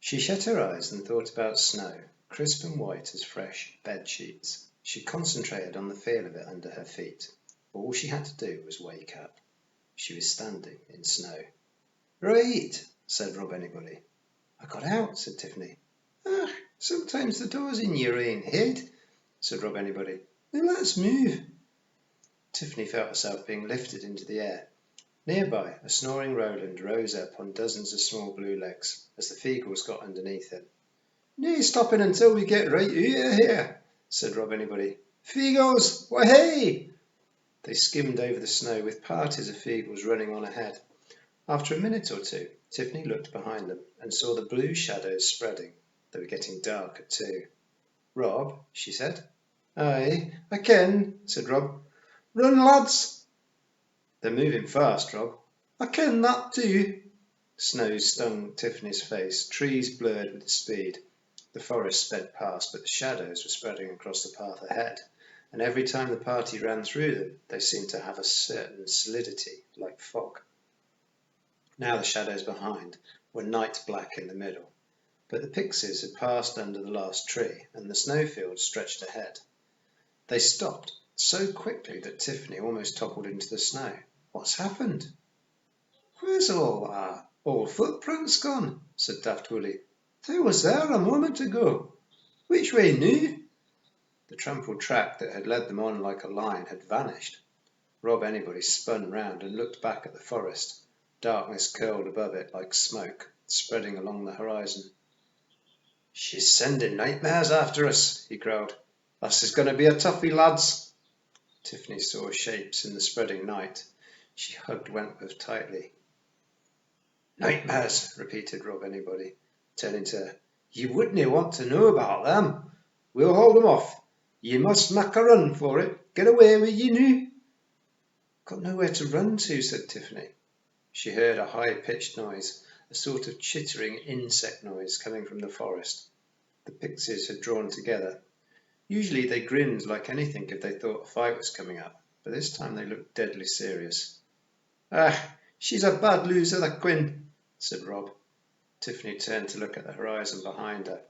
She shut her eyes and thought about snow, crisp and white as fresh bed sheets. She concentrated on the feel of it under her feet. All she had to do was wake up. She was standing in snow. "Right," said Rob Anybody. "I got out," said Tiffany. "Ah, sometimes the door's in your own head," said Rob Anybody. "Now let's move." Tiffany felt herself being lifted into the air. Nearby, a snoring Roland rose up on dozens of small blue legs as the Feagles got underneath him. "No stopping until we get right out of here," said Rob Anybody. "Feagles, wahey!" They skimmed over the snow with parties of Feagles running on ahead. After a minute or two, Tiffany looked behind them and saw the blue shadows spreading. They were getting darker too. "Rob," she said. "Aye, I ken," said Rob. "Run, lads!" "They're moving fast, Rob." "I ken that too." Snow stung Tiffany's face. Trees blurred with the speed. The forest sped past, but the shadows were spreading across the path ahead, and every time the party ran through them, they seemed to have a certain solidity, like fog. Now the shadows behind were night black in the middle, but the pixies had passed under the last tree, and the snowfield stretched ahead. They stopped so quickly that Tiffany almost toppled into the snow. "What's happened?" "Where's all our old footprints gone?" said Daft Willie. "They was there a moment ago. Which way now?" The trampled track that had led them on like a line had vanished. Rob Anybody spun round and looked back at the forest. Darkness curled above it like smoke, spreading along the horizon. "She's sending nightmares after us," he growled. "This is going to be a toughie, lads." Tiffany saw shapes in the spreading night. She hugged Wentworth tightly. "Nightmares," repeated Rob Anybody, turning to her. "You wouldn't want to know about them. We'll hold them off. You must make a run for it. Get away with you now." "Got nowhere to run to," said Tiffany. She heard a high-pitched noise, a sort of chittering insect noise coming from the forest. The pixies had drawn together. Usually they grinned like anything if they thought a fight was coming up, but this time they looked deadly serious. "Ah, she's a bad loser, the Quinn," said Rob. Tiffany turned to look at the horizon behind her.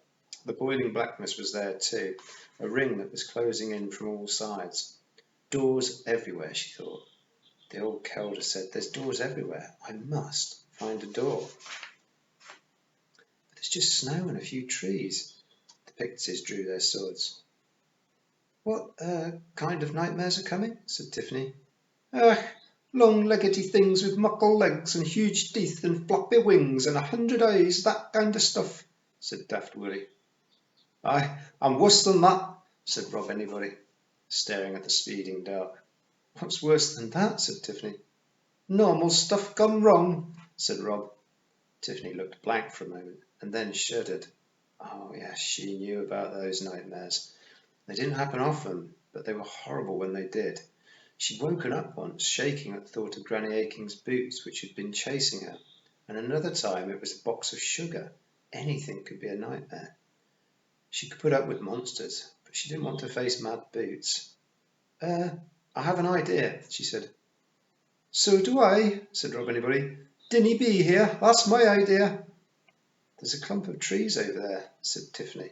The boiling blackness was there too, a ring that was closing in from all sides. Doors everywhere, she thought. The old Kelder said, "There's doors everywhere. I must find a door." "But there's just snow and a few trees." The pixies drew their swords. "What kind of nightmares are coming?" said Tiffany. "Ah, long-leggedy things with muckle legs and huge teeth and floppy wings and 100 eyes, that kind of stuff," said Daft Willie. "Aye, and worse than that," said Rob Anybody, staring at the speeding dark. "What's worse than that?" said Tiffany. "Normal stuff gone wrong," said Rob. Tiffany looked blank for a moment and then shuddered. Oh yes, she knew about those nightmares. They didn't happen often, but they were horrible when they did. She'd woken up once, shaking at the thought of Granny Aking's boots, which had been chasing her, and another time it was a box of sugar. Anything could be a nightmare. She could put up with monsters, but she didn't want to face mad boots. I have an idea," she said. "So do I," said Rob Anybody. "Dinny be here, that's my idea." "There's a clump of trees over there," said Tiffany.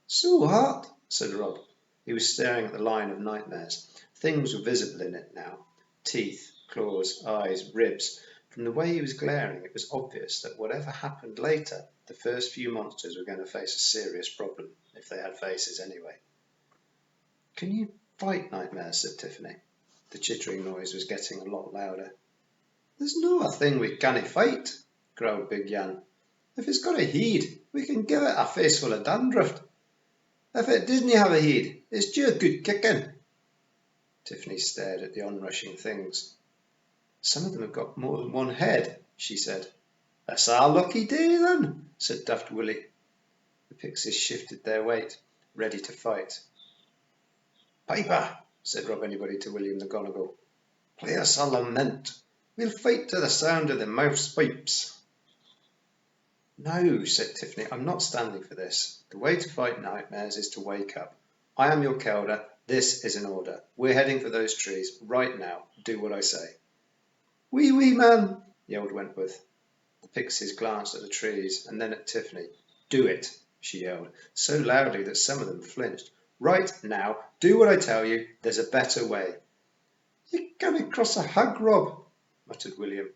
"So what?" said Rob. He was staring at the line of nightmares. Things were visible in it now. Teeth, claws, eyes, ribs. From the way he was glaring, it was obvious that whatever happened later, the first few monsters were going to face a serious problem, if they had faces anyway. "Can you fight nightmares?" said Tiffany. The chittering noise was getting a lot louder. "There's no a thing we canna fight," growled Big Jan. "If it's got a head, we can give it a face full of dandruff. If it doesn't have a head, it's just good kicking." Tiffany stared at the onrushing things. "Some of them have got more than one head," she said. "That's our lucky day then," said Daft Willie. The pixies shifted their weight, ready to fight. "Piper," said Rob Anybody to William the Gonigal, "play us a lament. We'll fight to the sound of the mouse pipes." "No," said Tiffany, "I'm not standing for this. The way to fight nightmares is to wake up. I am your Kelder. This is an order. We're heading for those trees right now. Do what I say." "Wee, wee man," yelled Wentworth. The pixies glanced at the trees and then at Tiffany. Do it, she yelled, so loudly that some of them flinched. Right now, do what I tell you. There's a better way. You're coming across a hug, Rob, muttered William.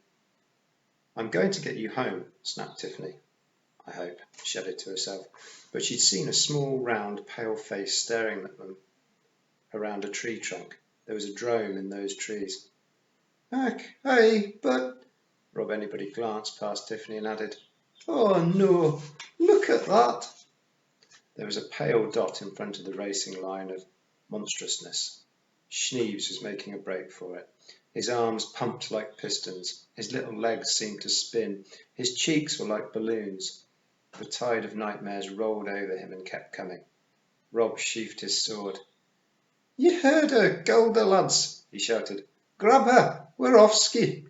I'm going to get you home, snapped Tiffany. I hope, she added to herself, but she'd seen a small, round, pale face staring at them around a tree trunk. There was a drome in those trees. Hey, but... Rob anybody glanced past Tiffany and added, Oh no, look at that. There was a pale dot in front of the racing line of monstrousness. Schneeves was making a break for it. His arms pumped like pistons. His little legs seemed to spin. His cheeks were like balloons. The tide of nightmares rolled over him and kept coming. Rob sheathed his sword. You heard her, Golda, lads, he shouted. Grab her, we're off ski.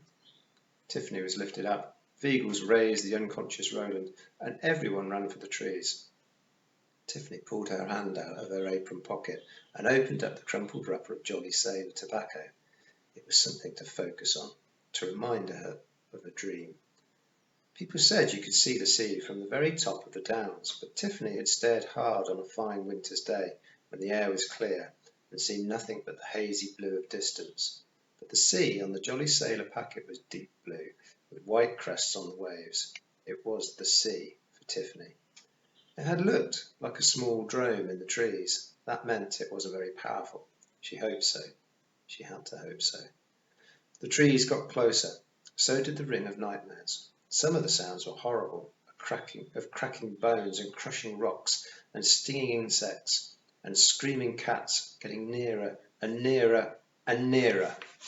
Tiffany was lifted up. Veagles raised the unconscious Roland, and everyone ran for the trees. Tiffany pulled her hand out of her apron pocket and opened up the crumpled wrapper of Jolly Sailor tobacco. It was something to focus on, to remind her of a dream. People said you could see the sea from the very top of the downs, but Tiffany had stared hard on a fine winter's day when the air was clear and seen nothing but the hazy blue of distance. But the sea on the Jolly Sailor packet was deep blue, with white crests on the waves. It was the sea for Tiffany. It had looked like a small drome in the trees. That meant it wasn't very powerful. She hoped so. She had to hope so. The trees got closer. So did the ring of nightmares. Some of the sounds were horrible, of cracking bones and crushing rocks and stinging insects and screaming cats getting nearer and nearer and nearer.